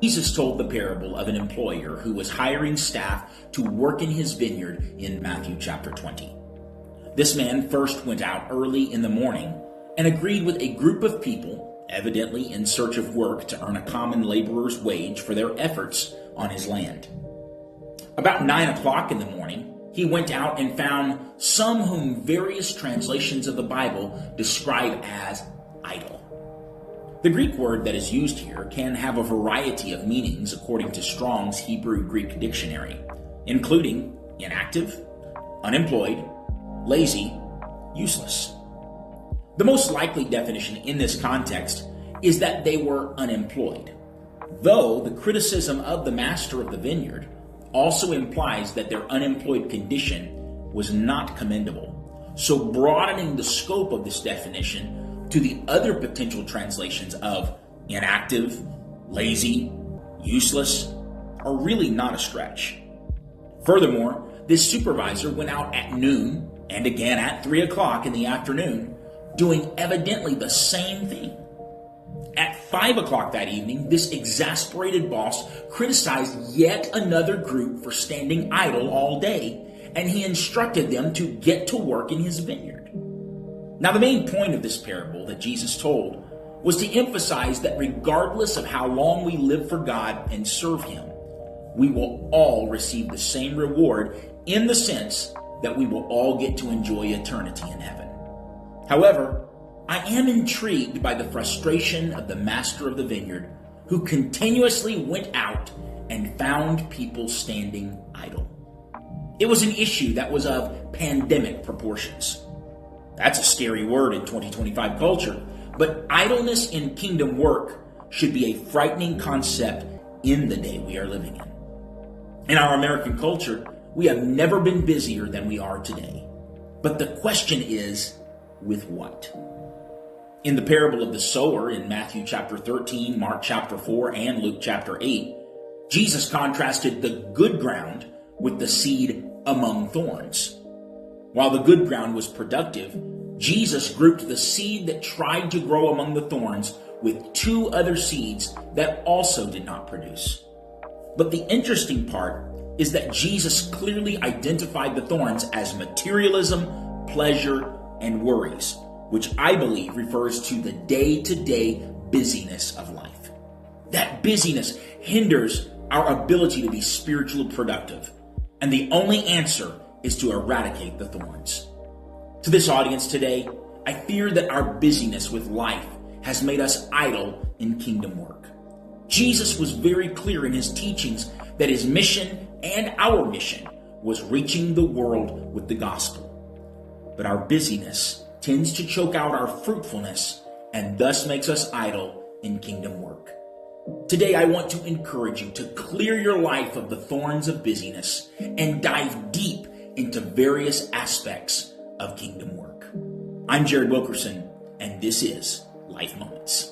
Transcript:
Jesus told the parable of an employer who was hiring staff to work in his vineyard in Matthew chapter 20. This man first went out early in the morning and agreed with a group of people, evidently in search of work to earn a common laborer's wage for their efforts on his land. About 9 o'clock in the morning, he went out and found some whom various translations of the Bible describe as idle. The Greek word that is used here can have a variety of meanings according to Strong's Hebrew-Greek dictionary, including inactive, unemployed, lazy, useless. The most likely definition in this context is that they were unemployed, though the criticism of the master of the vineyard also implies that their unemployed condition was not commendable, so broadening the scope of this definition to the other potential translations of inactive, lazy, useless are really not a stretch. Furthermore, this supervisor went out at noon and again at 3 o'clock in the afternoon, doing evidently the same thing. At 5 o'clock that evening, this exasperated boss criticized yet another group for standing idle all day, and he instructed them to get to work in his vineyard. Now, the main point of this parable that Jesus told was to emphasize that regardless of how long we live for God and serve Him, we will all receive the same reward in the sense that we will all get to enjoy eternity in heaven. However, I am intrigued by the frustration of the master of the vineyard who continuously went out and found people standing idle. It was an issue that was of pandemic proportions. That's a scary word in 2025 culture, but idleness in kingdom work should be a frightening concept in the day we are living in. In our American culture, we have never been busier than we are today. But the question is, with what? In the parable of the sower in Matthew chapter 13, Mark chapter 4, and Luke chapter 8, Jesus contrasted the good ground with the seed among thorns. While the good ground was productive, Jesus grouped the seed that tried to grow among the thorns with 2 other seeds that also did not produce. But the interesting part is that Jesus clearly identified the thorns as materialism, pleasure, and worries, which I believe refers to the day-to-day busyness of life. That busyness hinders our ability to be spiritually productive, and the only answer is to eradicate the thorns. To this audience today, I fear that our busyness with life has made us idle in kingdom work. Jesus was very clear in his teachings that his mission and our mission was reaching the world with the gospel. But our busyness tends to choke out our fruitfulness and thus makes us idle in kingdom work. Today, I want to encourage you to clear your life of the thorns of busyness and dive deep into various aspects of kingdom work. I'm Jared Wilkerson, and this is Life Moments.